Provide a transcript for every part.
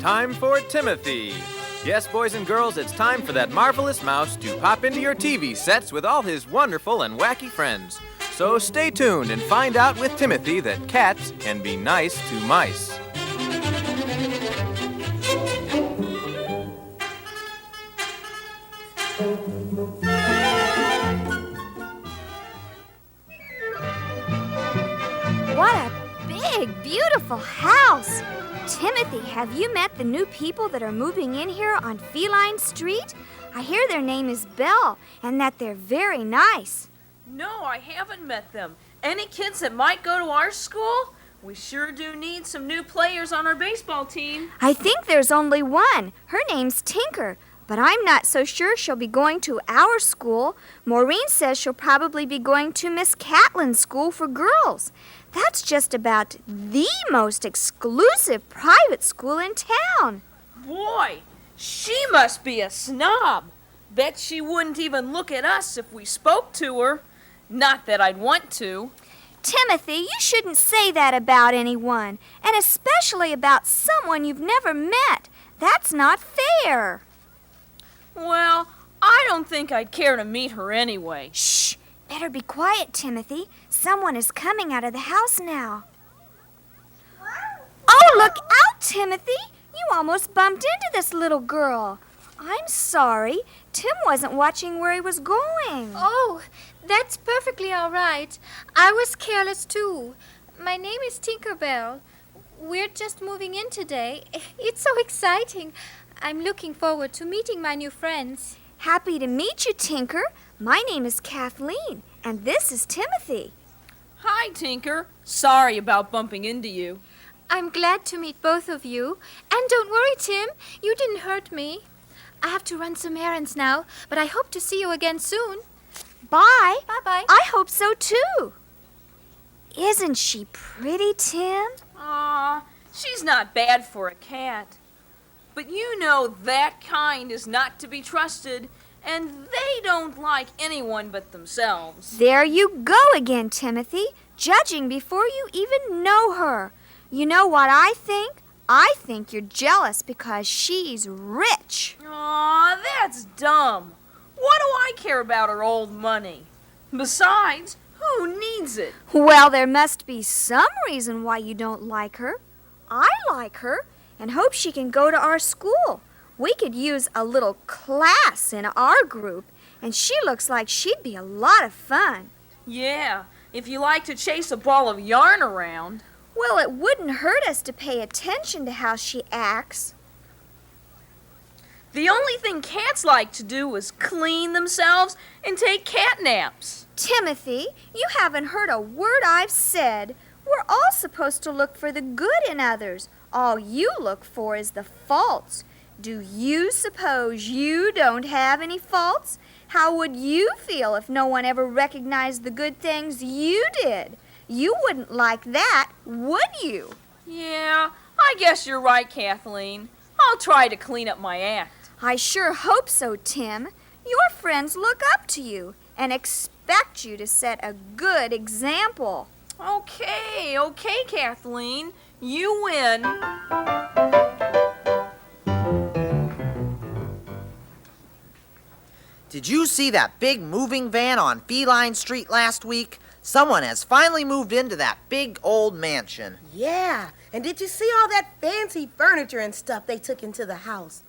time for Timothy. Yes, boys and girls, it's time for that marvelous mouse to pop into your TV sets with all his wonderful and wacky friends. So stay tuned and find out with Timothy that cats can be nice to mice. What a big, beautiful house! Timothy, have you met the new people that are moving in here on Feline Street? I hear their name is Belle and that they're very nice. No, I haven't met them. Any kids that might go to our school? We sure do need some new players on our baseball team. I think there's only one. Her name's Tinker, but I'm not so sure she'll be going to our school. Maureen says she'll probably be going to Miss Catlin's school for girls. That's just about the most exclusive private school in town. Boy, she must be a snob. Bet she wouldn't even look at us if we spoke to her. Not that I'd want to. Timothy, you shouldn't say that about anyone, and especially about someone you've never met. That's not fair. Well, I don't think I'd care to meet her anyway. Shh! Better be quiet, Timothy. Someone is coming out of the house now. Oh, look out, Timothy! You almost bumped into this little girl. I'm sorry. Tim wasn't watching where he was going. Oh, that's perfectly all right. I was careless, too. My name is Tinkerbell. We're just moving in today. It's so exciting. I'm looking forward to meeting my new friends. Happy to meet you, Tinker. My name is Kathleen, and this is Timothy. Hi, Tinker. Sorry about bumping into you. I'm glad to meet both of you. And don't worry, Tim. You didn't hurt me. I have to run some errands now, but I hope to see you again soon. Bye. Bye-bye. I hope so, too. Isn't she pretty, Tim? Aw, she's not bad for a cat. But you know that kind is not to be trusted, and they don't like anyone but themselves. There you go again, Timothy, judging before you even know her. You know what I think? I think you're jealous because she's rich. Aw, that's dumb. What do I care about her old money? Besides, who needs it? Well, there must be some reason why you don't like her. I like her and hope she can go to our school. We could use a little class in our group, and she looks like she'd be a lot of fun. Yeah, if you like to chase a ball of yarn around. Well, it wouldn't hurt us to pay attention to how she acts. The only thing cats like to do is clean themselves and take cat naps. Timothy, you haven't heard a word I've said. We're all supposed to look for the good in others. All you look for is the faults. Do you suppose you don't have any faults? How would you feel if no one ever recognized the good things you did? You wouldn't like that, would you? Yeah, I guess you're right, Kathleen. I'll try to clean up my act. I sure hope so, Tim. Your friends look up to you and expect you to set a good example. Okay, Kathleen. You win. Did you see that big moving van on Feline Street last week? Someone has finally moved into that big old mansion. Yeah, and did you see all that fancy furniture and stuff they took into the house?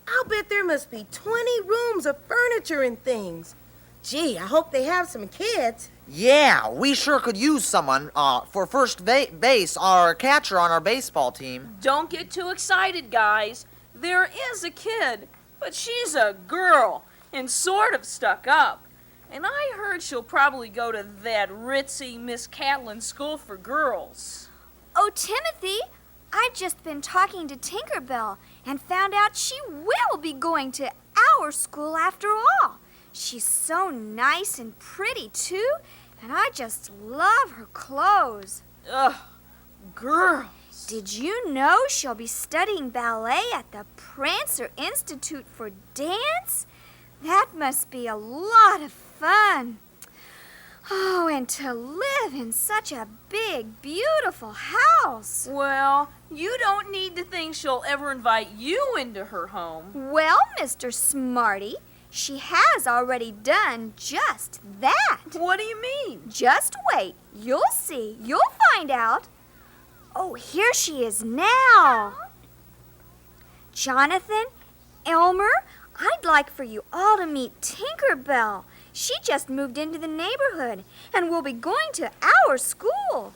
I'll bet there must be 20 rooms of furniture and things. Gee, I hope they have some kids. Yeah, we sure could use someone for first base, our catcher on our baseball team. Don't get too excited, guys. There is a kid, but she's a girl and sort of stuck up. And I heard she'll probably go to that ritzy Miss Catlin school for girls. Oh, Timothy, I've just been talking to Tinkerbell and found out she will be going to our school after all. She's so nice and pretty, too, and I just love her clothes. Ugh, girls. Did you know she'll be studying ballet at the Prancer Institute for Dance? That must be a lot of fun. Oh, and to live in such a big, beautiful house. Well, you don't need to think she'll ever invite you into her home. Well, Mr. Smarty, she has already done just that. What do you mean? Just wait. You'll see. You'll find out. Oh, here she is now. Jonathan, Elmer, I'd like for you all to meet Tinker Bell. She just moved into the neighborhood and will be going to our school.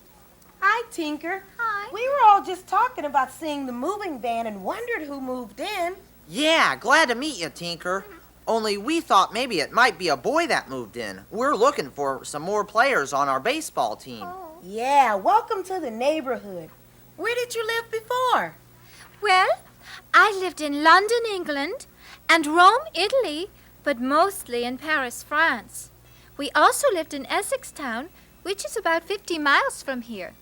Hi, Tinker. Hi. We were all just talking about seeing the moving van and wondered who moved in. Yeah, glad to meet you, Tinker. Only we thought maybe it might be a boy that moved in. We're looking for some more players on our baseball team. Yeah, welcome to the neighborhood. Where did you live before? Well, I lived in London, England, and Rome, Italy, but mostly in Paris, France. We also lived in Essex Town, which is about 50 miles from here.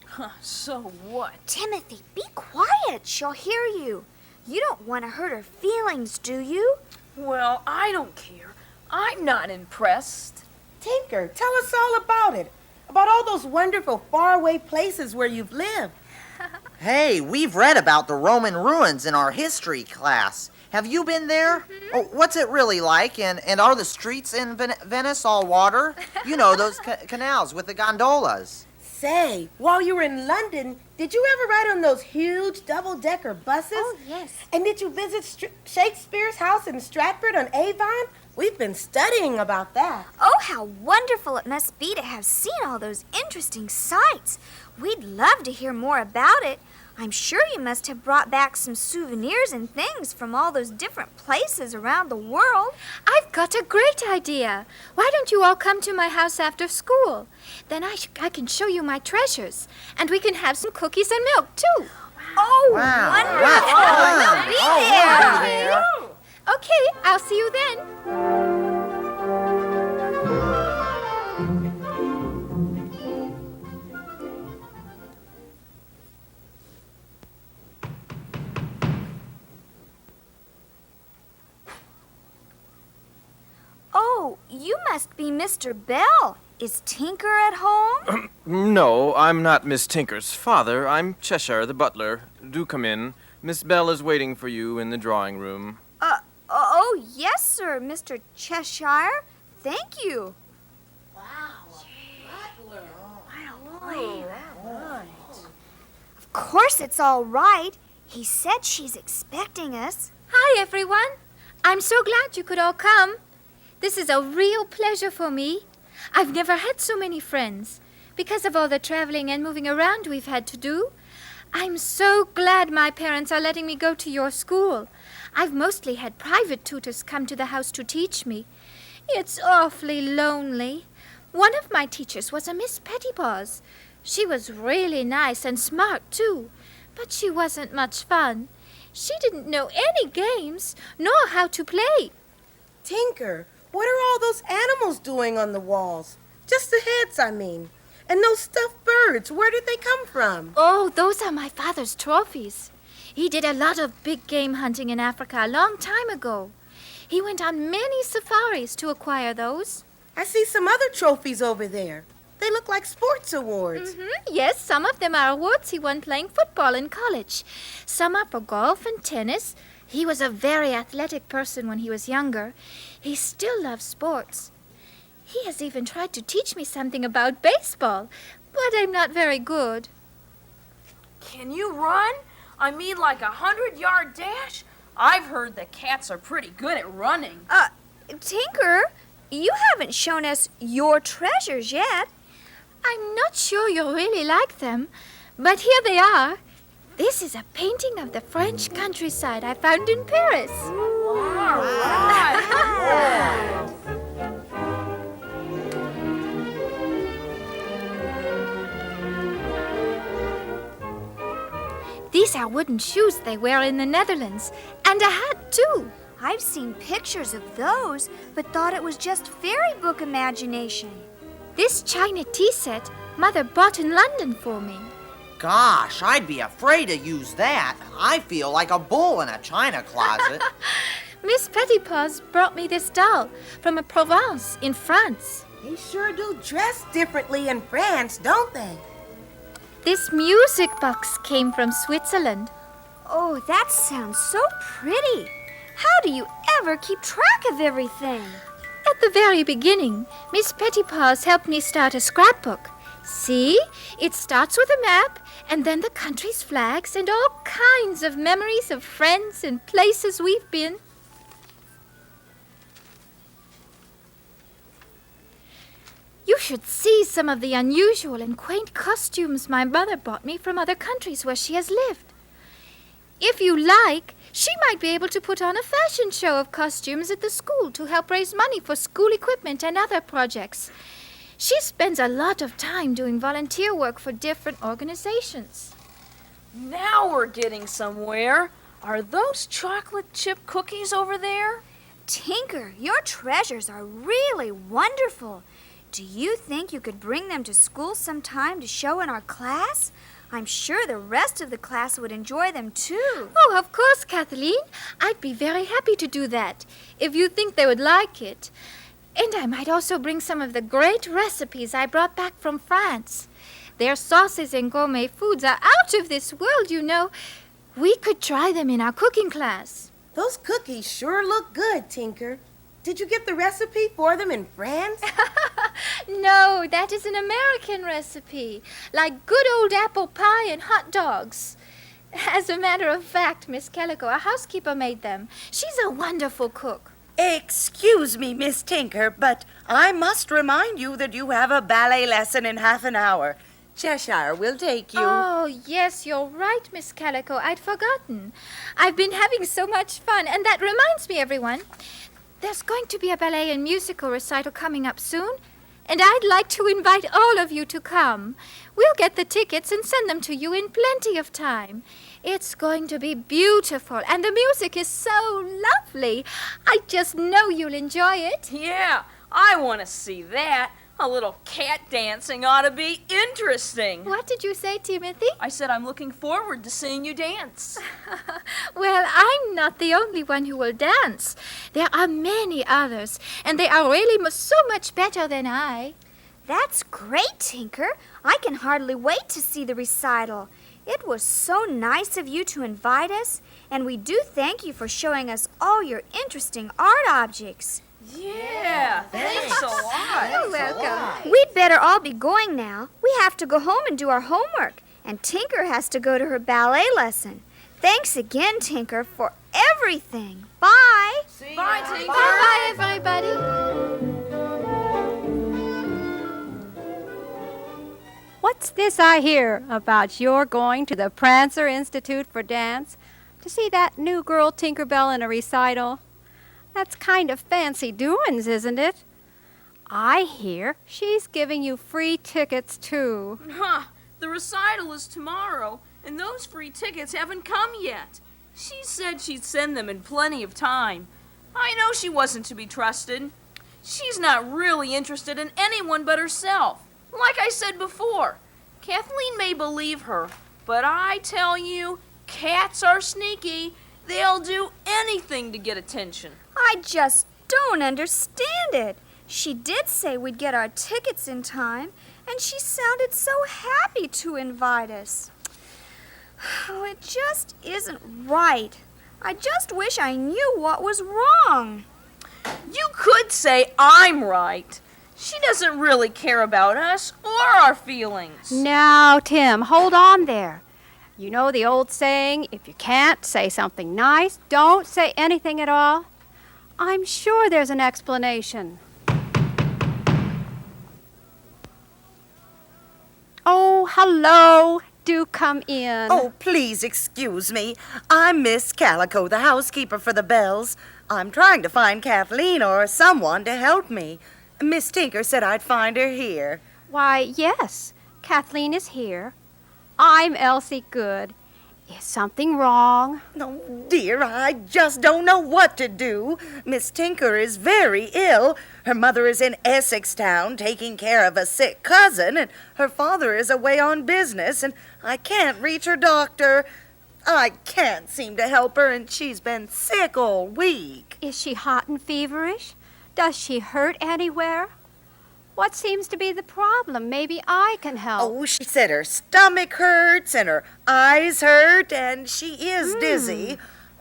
So what? Timothy, be quiet. She'll hear you. You don't want to hurt her feelings, do you? Well, I don't care. I'm not impressed. Tinker, tell us all about it. About all those wonderful faraway places where you've lived. Hey, we've read about the Roman ruins in our history class. Have you been there? Oh, what's it really like? And are the streets in Venice all water? You know, those canals with the gondolas. Say, while you were in London, did you ever ride on those huge double-decker buses? Oh, yes. And did you visit Shakespeare's house in Stratford on Avon? We've been studying about that. Oh, how wonderful it must be to have seen all those interesting sights. We'd love to hear more about it. I'm sure you must have brought back some souvenirs and things from all those different places around the world. I've got a great idea. Why don't you all come to my house after school? Then I can show you my treasures, and we can have some cookies and milk, too. Oh, Wow, wonderful. that's fun. We'll be Oh, there. we'll be there. Okay, I'll see you then. Oh, you must be Mr. Bell. Is Tinker at home? No, I'm not Miss Tinker's father. I'm Cheshire, the butler. Do come in. Miss Bell is waiting for you in the drawing room. Oh, yes, sir, Mr. Cheshire. Thank you. Of course it's all right. He said she's expecting us. Hi, everyone. I'm so glad you could all come. This is a real pleasure for me. I've never had so many friends because of all the traveling and moving around we've had to do. I'm so glad my parents are letting me go to your school. I've mostly had private tutors come to the house to teach me. It's awfully lonely. One of my teachers was a Miss Pettipaws. She was really nice and smart, too, but she wasn't much fun. She didn't know any games, nor how to play. Tinker, what are all those animals doing on the walls? Just the heads, I mean. And those stuffed birds, where did they come from? Oh, those are my father's trophies. He did a lot of big game hunting in Africa a long time ago. He went on many safaris to acquire those. I see some other trophies over there. They look like sports awards. Yes, some of them are awards he won playing football in college. Some are for golf and tennis. He was a very athletic person when he was younger. He still loves sports. He has even tried to teach me something about baseball, but I'm not very good. Can you run? I mean, like a 100-yard dash? I've heard that cats are pretty good at running. Tinker, you haven't shown us your treasures yet. I'm not sure you'll really like them, but here they are. This is a painting of the French countryside I found in Paris. All right. These are wooden shoes they wear in the Netherlands, and a hat, too. I've seen pictures of those, but thought it was just fairy book imagination. This china tea set Mother bought in London for me. Gosh, I'd be afraid to use that. I feel like a bull in a china closet. Miss Pettipaws brought me this doll from a Provence in France. They sure do dress differently in France, don't they? This music box came from Switzerland. Oh, that sounds so pretty. How do you ever keep track of everything? At the very beginning, Miss Pettipaws helped me start a scrapbook. See? It starts with a map, and then the country's flags, and all kinds of memories of friends and places we've been. You should see some of the unusual and quaint costumes my mother bought me from other countries where she has lived. If you like, she might be able to put on a fashion show of costumes at the school to help raise money for school equipment and other projects. She spends a lot of time doing volunteer work for different organizations. Now we're getting somewhere. Are those chocolate chip cookies over there? Tinker, your treasures are really wonderful. Do you think you could bring them to school sometime to show in our class? I'm sure the rest of the class would enjoy them too. Oh, of course, Kathleen. I'd be very happy to do that, if you think they would like it. And I might also bring some of the great recipes I brought back from France. Their sauces and gourmet foods are out of this world, you know. We could try them in our cooking class. Those cookies sure look good, Tinker. Did you get the recipe for them in France? No, that is an American recipe, like good old apple pie and hot dogs. As a matter of fact, Miss Calico, our housekeeper, made them. She's a wonderful cook. Excuse me, Miss Tinker, but I must remind you that you have a ballet lesson in half an hour. Cheshire will take you. Oh, yes, you're right, Miss Calico. I'd forgotten. I've been having so much fun, and that reminds me, everyone. There's going to be a ballet and musical recital coming up soon, and I'd like to invite all of you to come. We'll get the tickets and send them to you in plenty of time. It's going to be beautiful, and the music is so lovely. I just know you'll enjoy it. Yeah, I want to see that. A little cat dancing ought to be interesting. What did you say, Timothy? I said I'm looking forward to seeing you dance. Well, I'm not the only one who will dance. There are many others, and they are really so much better than I. That's great, Tinker. I can hardly wait to see the recital. It was so nice of you to invite us, and we do thank you for showing us all your interesting art objects. Yeah, thanks a lot. You're welcome. We'd better all be going now. We have to go home and do our homework, and Tinker has to go to her ballet lesson. Thanks again, Tinker, for everything. Bye. Bye, Tinker. Bye-bye, everybody. What's this I hear about your going to the Prancer Institute for Dance to see that new girl Tinkerbell in a recital? That's kind of fancy doings, isn't it? I hear she's giving you free tickets, too. Huh, the recital is tomorrow, and those free tickets haven't come yet. She said she'd send them in plenty of time. I know she wasn't to be trusted. She's not really interested in anyone but herself. Like I said before, Kathleen may believe her, but I tell you, cats are sneaky. They'll do anything to get attention. I just don't understand it. She did say we'd get our tickets in time, and she sounded so happy to invite us. Oh, it just isn't right. I just wish I knew what was wrong. You could say I'm right. She doesn't really care about us or our feelings. Now, Tim, hold on there. You know the old saying, if you can't say something nice, don't say anything at all? I'm sure there's an explanation. Oh, hello. Do come in. Oh, please excuse me. I'm Miss Calico, the housekeeper for the Bells. I'm trying to find Kathleen or someone to help me. Miss Tinker said I'd find her here. Why, yes, Kathleen is here. I'm Elsie Good. Is something wrong? Oh, dear, I just don't know what to do. Miss Tinker is very ill. Her mother is in Essex Town taking care of a sick cousin, and her father is away on business, and I can't reach her doctor. I can't seem to help her, and she's been sick all week. Is she hot and feverish? Does she hurt anywhere? What seems to be the problem? Maybe I can help. Oh, she said her stomach hurts and her eyes hurt and she is dizzy.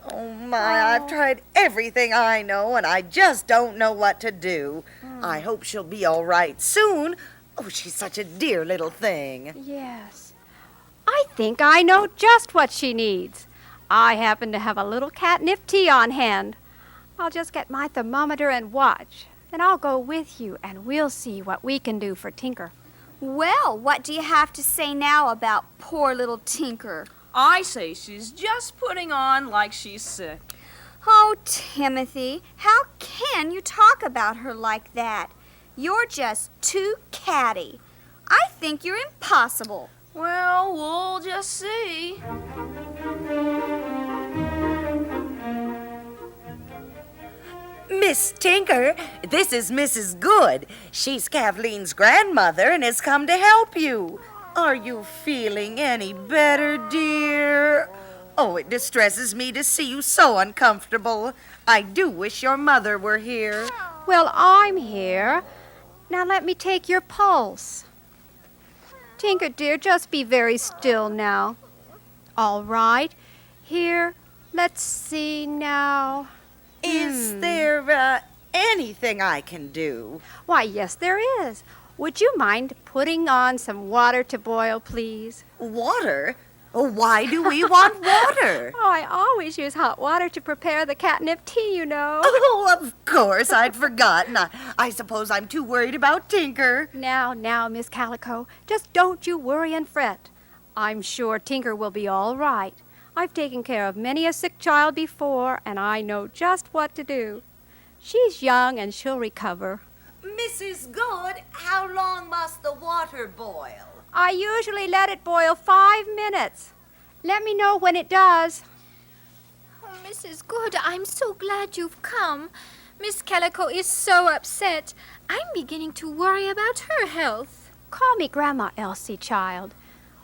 Oh, my, I've tried everything I know and I just don't know what to do. I hope she'll be all right soon. Oh, she's such a dear little thing. Yes. I think I know just what she needs. I happen to have a little catnip tea on hand. I'll just get my thermometer and watch. Then I'll go with you, and we'll see what we can do for Tinker. Well, what do you have to say now about poor little Tinker? I say she's just putting on like she's sick. Oh, Timothy, how can you talk about her like that? You're just too catty. I think you're impossible. Well, we'll just see. Miss Tinker, this is Mrs. Good. She's Kathleen's grandmother and has come to help you. Are you feeling any better, dear? Oh, it distresses me to see you so uncomfortable. I do wish your mother were here. Well, I'm here. Now let me take your pulse. Tinker, dear, just be very still now. All right. Here, let's see now. Is there anything I can do? Why, yes, there is. Would you mind putting on some water to boil, please? Water? Oh, why do we want water? Oh, I always use hot water to prepare the catnip tea, you know. Oh, of course, I'd forgotten. I suppose I'm too worried about Tinker. Now, Miss Calico, just don't you worry and fret. I'm sure Tinker will be all right. I've taken care of many a sick child before, and I know just what to do. She's young, and she'll recover. Mrs. Good, how long must the water boil? I usually let it boil 5 minutes. Let me know when it does. Oh, Mrs. Good, I'm so glad you've come. Miss Calico is so upset. I'm beginning to worry about her health. Call me Grandma Elsie, child.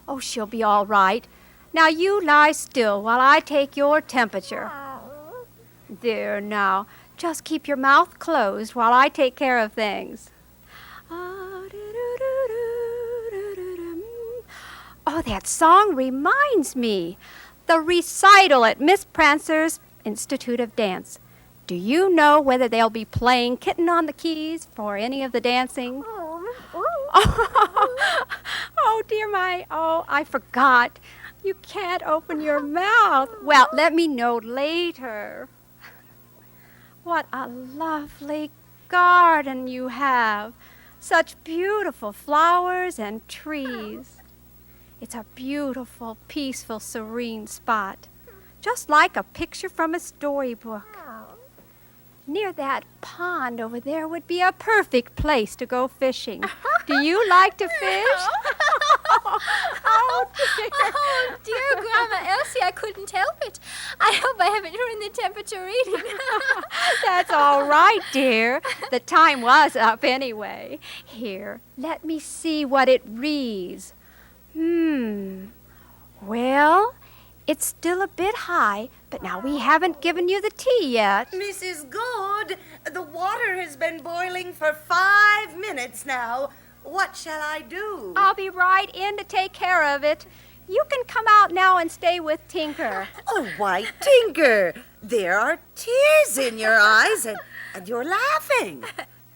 Oh, she'll be all right. Now you lie still while I take your temperature. There now. Just keep your mouth closed while I take care of things. Oh, that song reminds me. The recital at Miss Prancer's Institute of Dance. Do you know whether they'll be playing Kitten on the Keys for any of the dancing? Oh, dear I forgot. You can't open your mouth. Well, let me know later. What a lovely garden you have. Such beautiful flowers and trees. It's a beautiful, peaceful, serene spot. Just like a picture from a storybook. Near that pond over there would be a perfect place to go fishing. Do you like to fish? Oh, dear Grandma Elsie, I couldn't help it. I hope I haven't ruined the temperature reading. That's all right, dear. The time was up anyway. Here, let me see what it reads. Well, it's still a bit high, but now we haven't given you the tea yet. Mrs. Good, the water has been boiling for 5 minutes now. What shall I do? I'll be right in to take care of it. You can come out now and stay with Tinker. Oh, why, Tinker, there are tears in your eyes and you're laughing.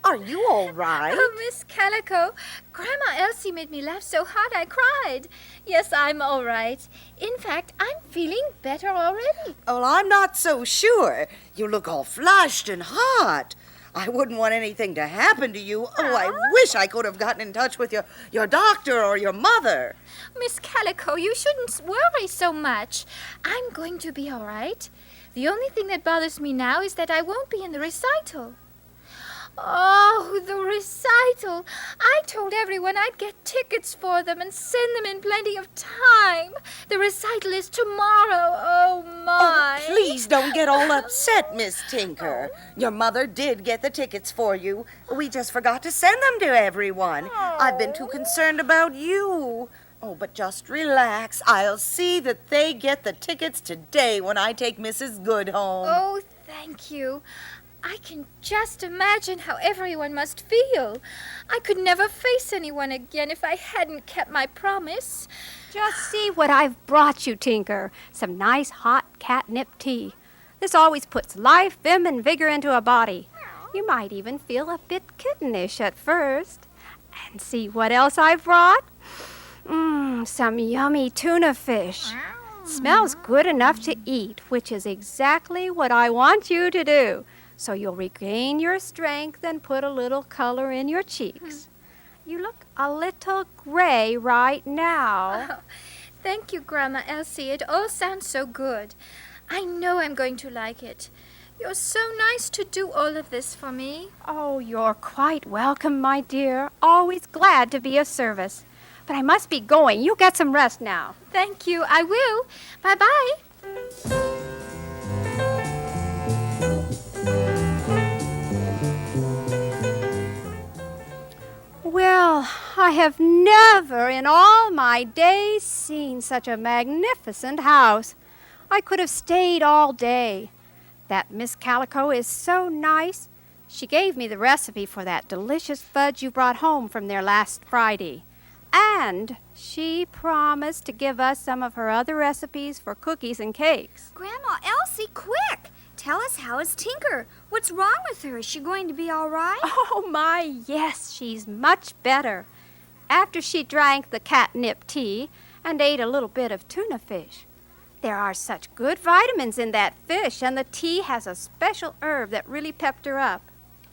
Are you all right? Oh, Miss Calico, Grandma Elsie made me laugh so hard I cried. Yes, I'm all right. In fact, I'm feeling better already. Well, I'm not so sure. You look all flushed and hot. I wouldn't want anything to happen to you. Oh, I wish I could have gotten in touch with your doctor or your mother. Miss Calico, you shouldn't worry so much. I'm going to be all right. The only thing that bothers me now is that I won't be in the recital. Oh, the recital. I told everyone I'd get tickets for them and send them in plenty of time. The recital is tomorrow. Oh, my. Oh, please don't get all upset, Miss Tinker. Your mother did get the tickets for you. We just forgot to send them to everyone. I've been too concerned about you. Oh, but just relax. I'll see that they get the tickets today when I take Mrs. Good home. Oh, thank you. I can just imagine how everyone must feel. I could never face anyone again if I hadn't kept my promise. Just see what I've brought you, Tinker. Some nice hot catnip tea. This always puts life, vim, and vigor into a body. You might even feel a bit kittenish at first. And see what else I've brought? Some yummy tuna fish. Smells good enough to eat, which is exactly what I want you to do. So you'll regain your strength and put a little color in your cheeks. You look a little gray right now. Oh, thank you, Grandma Elsie. It all sounds so good. I know I'm going to like it. You're so nice to do all of this for me. Oh, you're quite welcome, my dear. Always glad to be of service. But I must be going. You get some rest now. Thank you. I will. Bye-bye. Well, I have never in all my days seen such a magnificent house. I could have stayed all day. That Miss Calico is so nice. She gave me the recipe for that delicious fudge you brought home from there last Friday. And she promised to give us some of her other recipes for cookies and cakes. Grandma Elsie, quick! Tell us, how is Tinker? What's wrong with her? Is she going to be all right? Oh, my, yes, she's much better. After she drank the catnip tea and ate a little bit of tuna fish. There are such good vitamins in that fish, and the tea has a special herb that really pepped her up.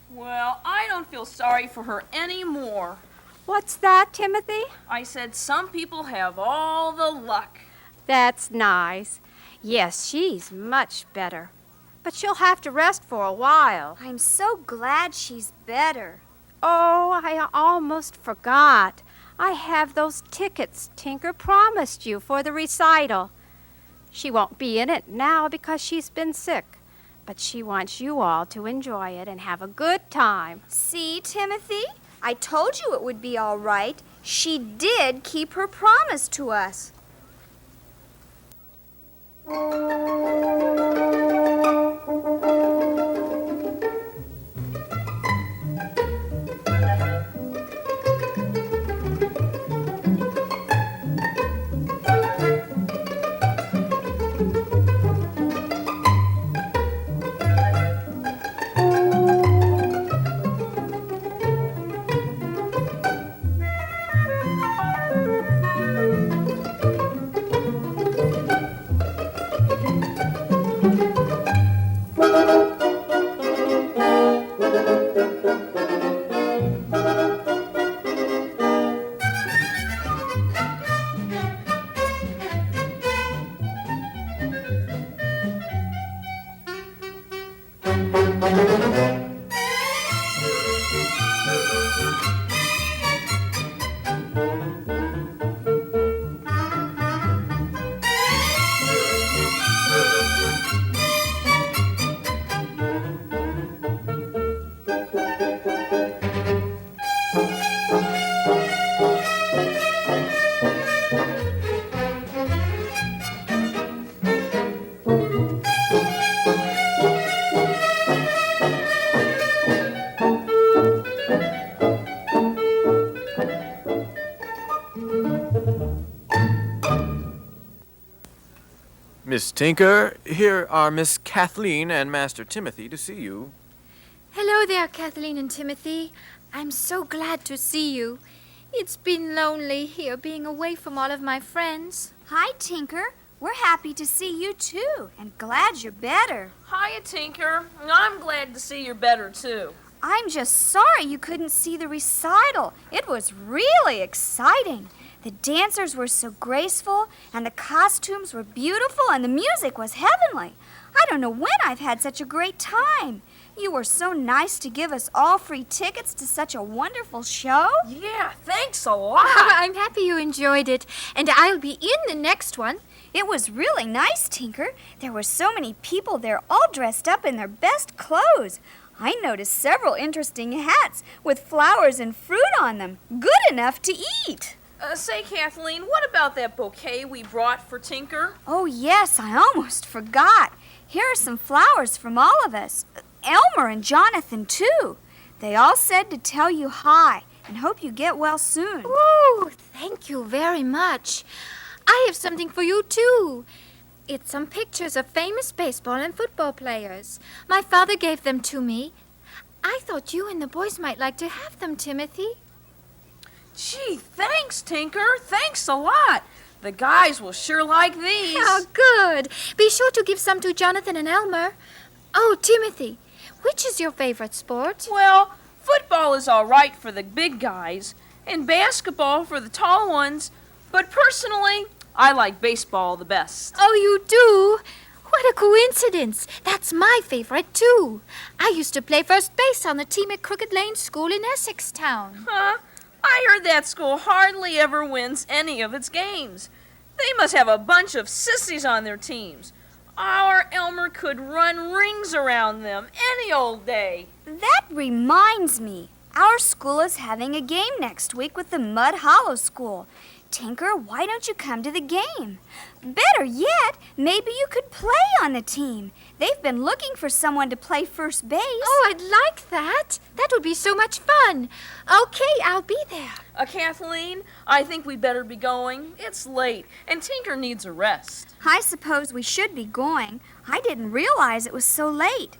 Well, I don't feel sorry for her anymore. What's that, Timothy? I said some people have all the luck. That's nice. Yes, she's much better. But she'll have to rest for a while. I'm so glad she's better. Oh, I almost forgot. I have those tickets Tinker promised you for the recital. She won't be in it now because she's been sick, but she wants you all to enjoy it and have a good time. See, Timothy? I told you it would be all right. She did keep her promise to us. Miss Tinker, here are Miss Kathleen and Master Timothy to see you. Hello there, Kathleen and Timothy. I'm so glad to see you. It's been lonely here being away from all of my friends. Hi, Tinker. We're happy to see you, too, and glad you're better. Hiya, Tinker. I'm glad to see you're better, too. I'm just sorry you couldn't see the recital. It was really exciting. The dancers were so graceful, and the costumes were beautiful, and the music was heavenly. I don't know when I've had such a great time. You were so nice to give us all free tickets to such a wonderful show. Yeah, thanks a lot. I'm happy you enjoyed it, and I'll be in the next one. It was really nice, Tinker. There were so many people there, all dressed up in their best clothes. I noticed several interesting hats with flowers and fruit on them, good enough to eat. Say, Kathleen, what about that bouquet we brought for Tinker? Oh, yes, I almost forgot. Here are some flowers from all of us. Elmer and Jonathan, too. They all said to tell you hi and hope you get well soon. Ooh, thank you very much. I have something for you, too. It's some pictures of famous baseball and football players. My father gave them to me. I thought you and the boys might like to have them, Timothy. Gee, thanks, Tinker. Thanks a lot. The guys will sure like these. Oh, good. Be sure to give some to Jonathan and Elmer. Oh, Timothy, which is your favorite sport? Well, football is all right for the big guys, and basketball for the tall ones. But personally, I like baseball the best. Oh, you do? What a coincidence. That's my favorite, too. I used to play first base on the team at Crooked Lane School in Essex Town. Huh? I heard that school hardly ever wins any of its games. They must have a bunch of sissies on their teams. Our Elmer could run rings around them any old day. That reminds me. Our school is having a game next week with the Mud Hollow School. Tinker, why don't you come to the game? Better yet, maybe you could play on the team. They've been looking for someone to play first base. Oh, I'd like that. That would be so much fun. Okay, I'll be there. Kathleen, I think we better be going. It's late, and Tinker needs a rest. I suppose we should be going. I didn't realize it was so late.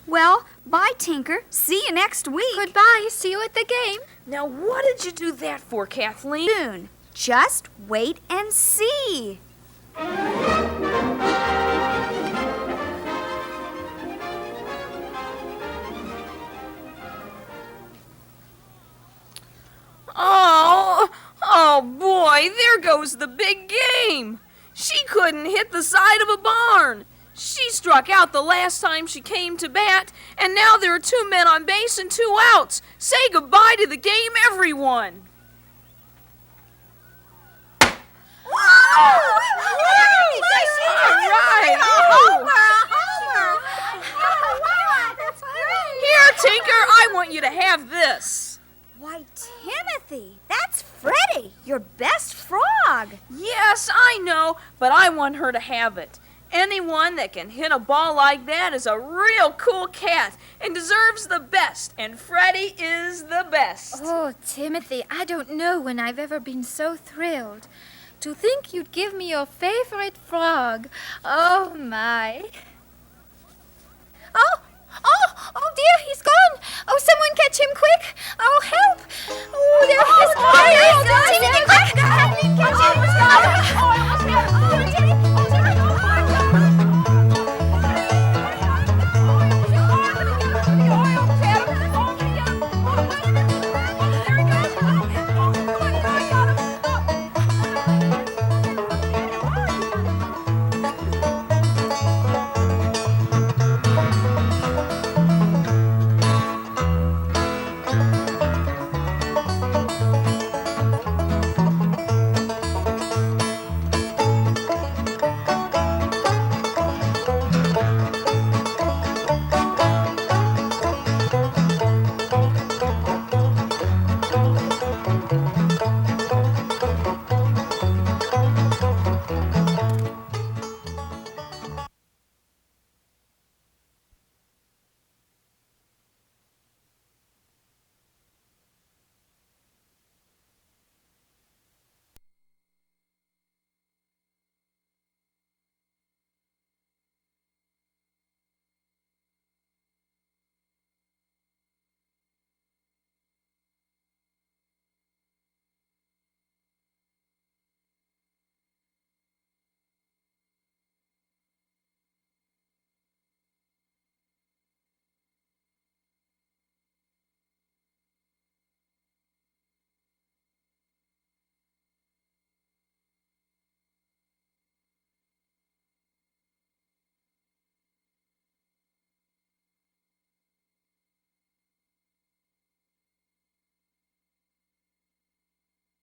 Well, bye, Tinker. See you next week. Goodbye. See you at the game. Now, what did you do that for, Kathleen? Soon. Just wait and see. Oh boy, there goes the big game. She couldn't hit the side of a barn. She struck out the last time she came to bat, and now there are 2 men on base and 2 outs. Say goodbye to the game, everyone. Here, Tinker, I want you to have this. Why, Timothy, that's Freddie, your best frog. Yes, I know, but I want her to have it. Anyone that can hit a ball like that is a real cool cat and deserves the best, and Freddie is the best. Oh, Timothy, I don't know when I've ever been so thrilled. To think you'd give me your favorite frog. Oh, my. Oh, dear, he's gone. Oh, someone catch him quick. Oh, help. Oh, there he is. Timothy, quick. Catch him.